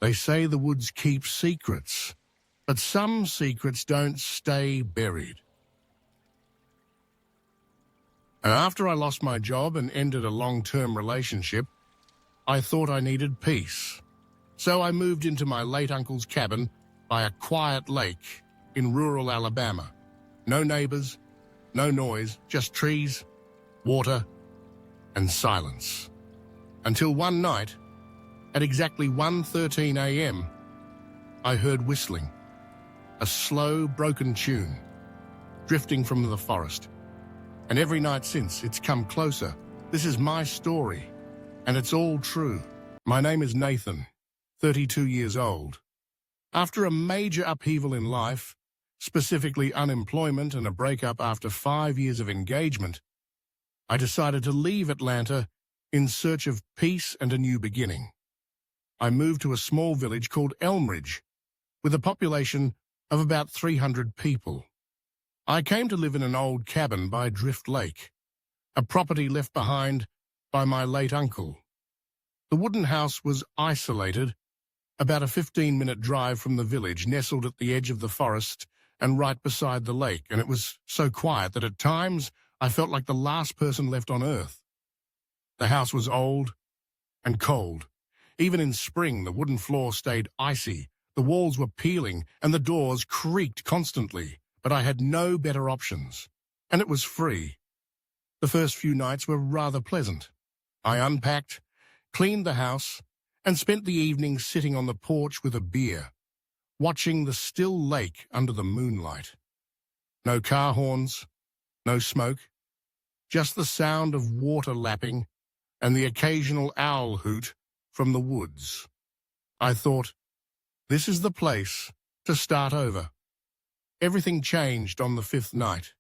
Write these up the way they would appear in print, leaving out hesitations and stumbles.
They say the woods keep secrets, but some secrets don't stay buried. And after I lost my job and ended a long-term relationship, I thought I needed peace. So I moved into my late uncle's cabin by a quiet lake in rural Alabama. No neighbors, no noise, just trees, water, and silence. Until one night, at exactly 1:13 a.m., I heard whistling, a slow, broken tune, drifting from the forest. And every night since, it's come closer. This is my story, and it's all true. My name is Nathan, 32 years old. After a major upheaval in life, specifically unemployment and a breakup after 5 years of engagement, I decided to leave Atlanta in search of peace and a new beginning. I moved to a small village called Elmridge, with a population of about 300 people. I came to live in an old cabin by Drift Lake, a property left behind by my late uncle. The wooden house was isolated, about a 15-minute drive from the village, nestled at the edge of the forest and right beside the lake, and it was so quiet that at times I felt like the last person left on earth. The house was old and cold. Even in spring, the wooden floor stayed icy, the walls were peeling, and the doors creaked constantly. But I had no better options, and it was free. The first few nights were rather pleasant. I unpacked, cleaned the house, and spent the evening sitting on the porch with a beer, watching the still lake under the moonlight. No car horns, no smoke, just the sound of water lapping and the occasional owl hoot from the woods. I thought, this is the place to start over. Everything changed on the 5th night.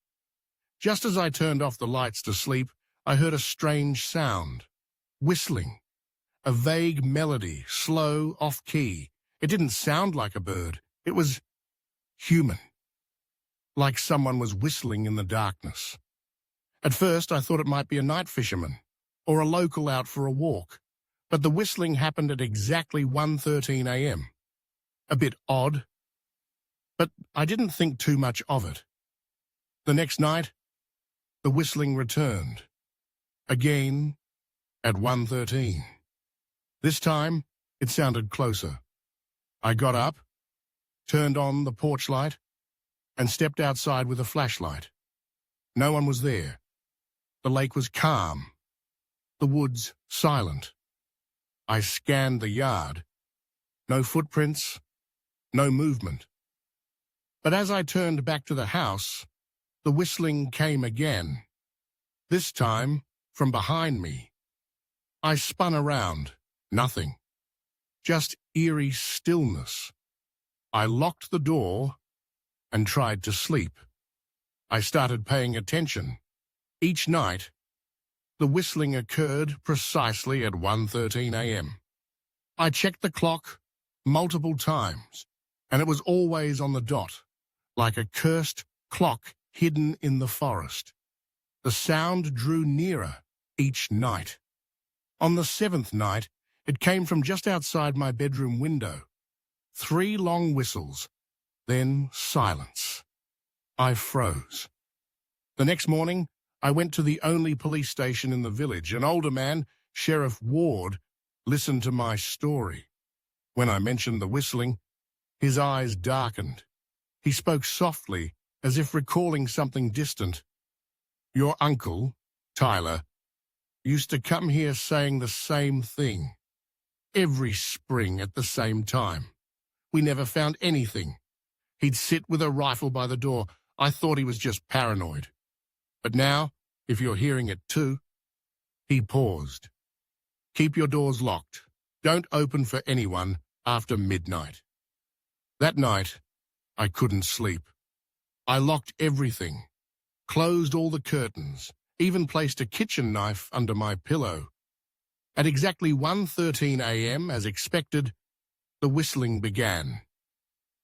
Just as I turned off the lights to sleep, I heard a strange sound. Whistling. A vague melody, slow, off-key. It didn't sound like a bird. It was human. Like someone was whistling in the darkness. At first, I thought it might be a night fisherman, or a local out for a walk. But the whistling happened at exactly 1:13 a.m. A bit odd, but I didn't think too much of it. The next night, the whistling returned. Again, at 1:13. This time, it sounded closer. I got up, turned on the porch light, and stepped outside with a flashlight. No one was there. The lake was calm. The woods silent. I scanned the yard. No footprints, no movement. But as I turned back to the house, the whistling came again. This time, from behind me. I spun around. Nothing. Just eerie stillness. I locked the door and tried to sleep. I started paying attention. Each night, the whistling occurred precisely at 1:13 a.m. I checked the clock multiple times, and it was always on the dot, like a cursed clock hidden in the forest. The sound drew nearer each night. On the 7th night, it came from just outside my bedroom window. 3 long whistles, then silence. I froze. The next morning, I went to the only police station in the village. An older man, Sheriff Ward, listened to my story. When I mentioned the whistling, his eyes darkened. He spoke softly, as if recalling something distant. Your uncle, Tyler, used to come here saying the same thing. Every spring at the same time. We never found anything. He'd sit with a rifle by the door. I thought he was just paranoid. But now, if you're hearing it too, he paused. Keep your doors locked. Don't open for anyone after midnight. That night, I couldn't sleep. I locked everything, closed all the curtains, even placed a kitchen knife under my pillow. At exactly 1:13 a.m., as expected, the whistling began.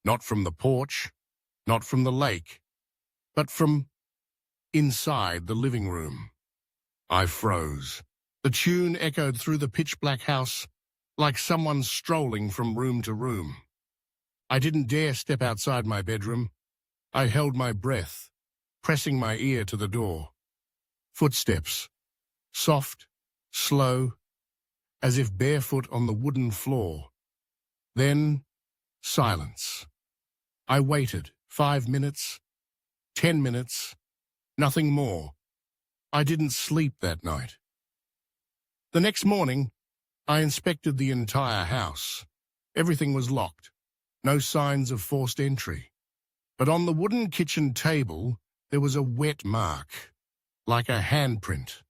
Not from the porch, not from the lake, but from inside the living room. I froze. The tune echoed through the pitch-black house, like someone strolling from room to room. I didn't dare step outside my bedroom. I held my breath, pressing my ear to the door. Footsteps, soft, slow, as if barefoot on the wooden floor. Then, silence. I waited 5 minutes, 10 minutes, nothing more. I didn't sleep that night. The next morning, I inspected the entire house. Everything was locked, no signs of forced entry. But on the wooden kitchen table, there was a wet mark, like a handprint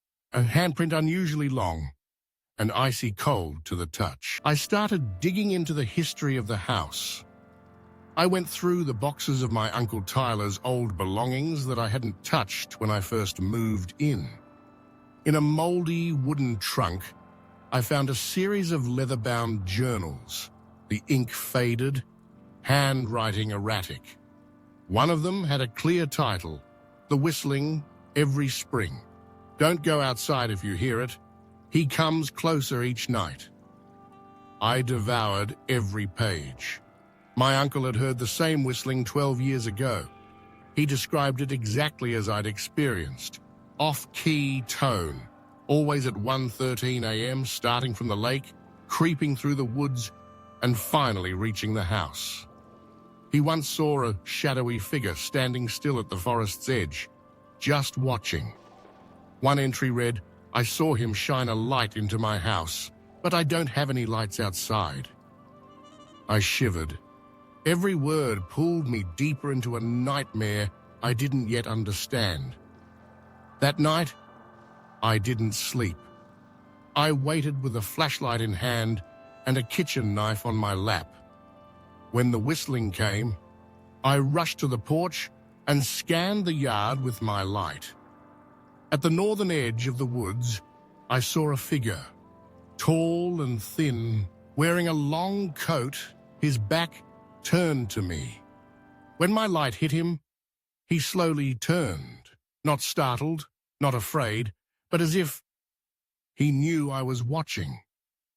unusually long and icy cold to the touch. I started digging into the history of the house. I went through the boxes of my Uncle Tyler's old belongings that I hadn't touched when I first moved in. In a moldy wooden trunk, I found a series of leather-bound journals, the ink faded, handwriting erratic. One of them had a clear title, The Whistling Every Spring. Don't go outside if you hear it. He comes closer each night. I devoured every page. My uncle had heard the same whistling 12 years ago. He described it exactly as I'd experienced. Off-key tone, always at 1:13 a.m., starting from the lake, creeping through the woods, and finally reaching the house. He once saw a shadowy figure standing still at the forest's edge, just watching. One entry read, I saw him shine a light into my house, but I don't have any lights outside. I shivered. Every word pulled me deeper into a nightmare I didn't yet understand. That night, I didn't sleep. I waited with a flashlight in hand and a kitchen knife on my lap. When the whistling came, I rushed to the porch and scanned the yard with my light. At the northern edge of the woods, I saw a figure, tall and thin, wearing a long coat, his back turned to me. When my light hit him, he slowly turned, not startled, not afraid, but as if he knew I was watching.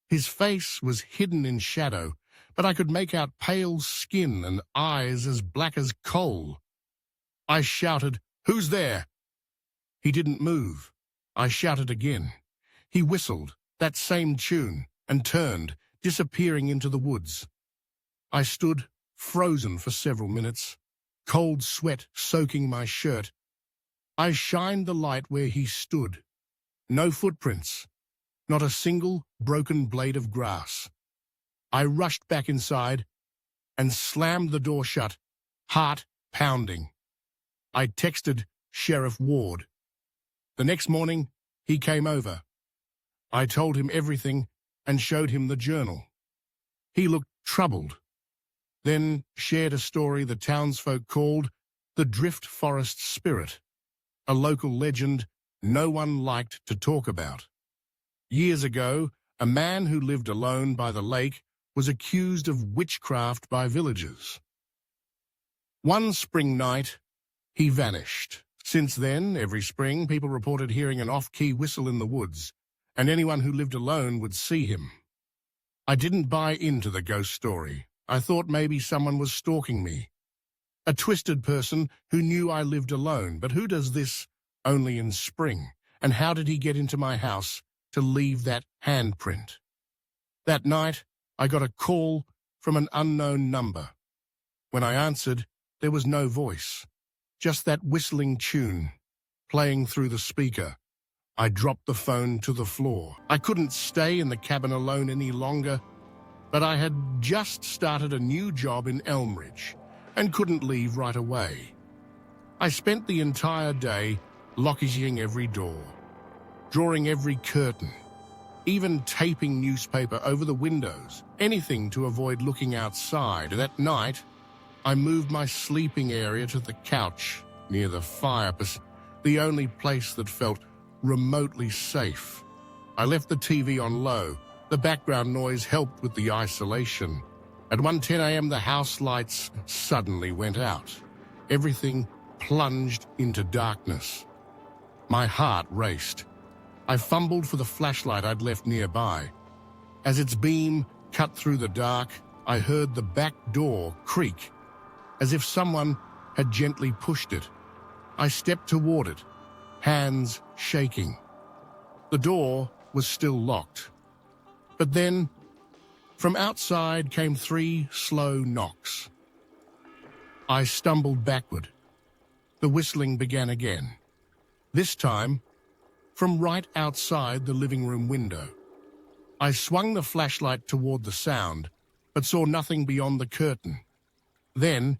His face was hidden in shadow, but I could make out pale skin and eyes as black as coal. I shouted, "Who's there?" He didn't move. I shouted again. He whistled, that same tune, and turned, disappearing into the woods. I stood, frozen for several minutes, cold sweat soaking my shirt. I shined the light where he stood. No footprints, not a single broken blade of grass. I rushed back inside and slammed the door shut, heart pounding. I texted Sheriff Ward. The next morning, he came over. I told him everything and showed him the journal. He looked troubled, then shared a story the townsfolk called the Drift Forest Spirit, a local legend no one liked to talk about. Years ago, a man who lived alone by the lake was accused of witchcraft by villagers. One spring night, he vanished. Since then, every spring, people reported hearing an off-key whistle in the woods, and anyone who lived alone would see him. I didn't buy into the ghost story. I thought maybe someone was stalking me. A twisted person who knew I lived alone, but who does this only in spring? And how did he get into my house to leave that handprint? That night, I got a call from an unknown number. When I answered, there was no voice, just that whistling tune playing through the speaker. I dropped the phone to the floor. I couldn't stay in the cabin alone any longer, but I had just started a new job in Elmridge and couldn't leave right away. I spent the entire day locking every door, drawing every curtain, even taping newspaper over the windows, anything to avoid looking outside. That night, I moved my sleeping area to the couch near the fire, the only place that felt remotely safe. I left the TV on low. The background noise helped with the isolation. At 1:10 a.m., the house lights suddenly went out. Everything plunged into darkness. My heart raced. I fumbled for the flashlight I'd left nearby. As its beam cut through the dark, I heard the back door creak, as if someone had gently pushed it. I stepped toward it, hands shaking. The door was still locked. But then, from outside came 3 slow knocks. I stumbled backward. The whistling began again. This time, from right outside the living room window. I swung the flashlight toward the sound, but saw nothing beyond the curtain. Then,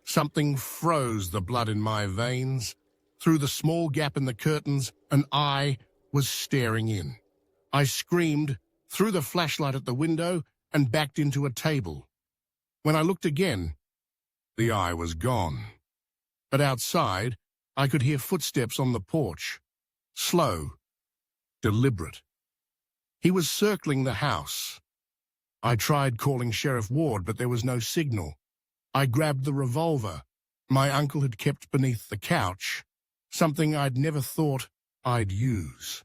something froze the blood in my veins. Through the small gap in the curtains, an eye was staring in. I screamed, threw the flashlight at the window, and backed into a table. When I looked again, the eye was gone. But outside, I could hear footsteps on the porch. Slow, deliberate. He was circling the house. I tried calling Sheriff Ward, but there was no signal. I grabbed the revolver my uncle had kept beneath the couch, something I'd never thought I'd use.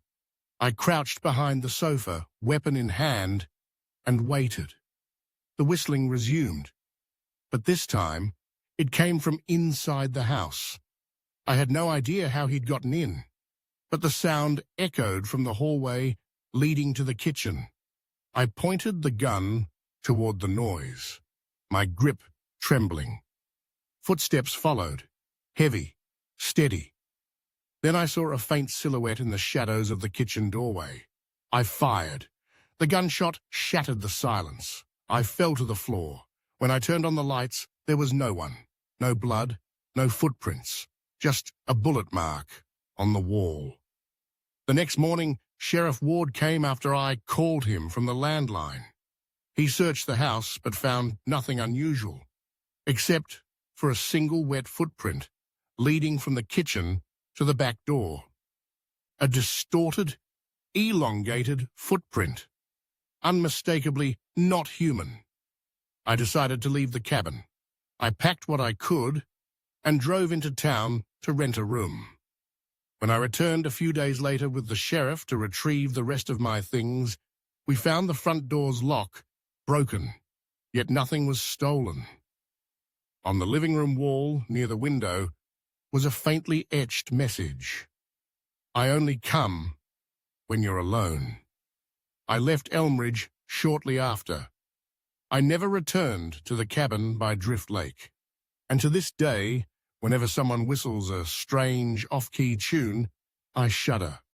I crouched behind the sofa, weapon in hand, and waited. The whistling resumed, but this time it came from inside the house. I had no idea how he'd gotten in, but the sound echoed from the hallway leading to the kitchen. I pointed the gun toward the noise, my grip trembling. Footsteps followed, heavy, steady. Then I saw a faint silhouette in the shadows of the kitchen doorway. I fired. The gunshot shattered the silence. I fell to the floor. When I turned on the lights, there was no one. No blood, no footprints, just a bullet mark on the wall. The next morning, Sheriff Ward came after I called him from the landline. He searched the house but found nothing unusual, except for a single wet footprint leading from the kitchen to the back door. A distorted, elongated footprint, unmistakably not human. I decided to leave the cabin. I packed what I could and drove into town to rent a room. When I returned a few days later with the sheriff to retrieve the rest of my things, we found the front door's lock broken, yet nothing was stolen. On the living room wall near the window was a faintly etched message. I only come when you're alone. I left Elmridge shortly after. I never returned to the cabin by Drift Lake. And to this day, whenever someone whistles a strange off-key tune, I shudder.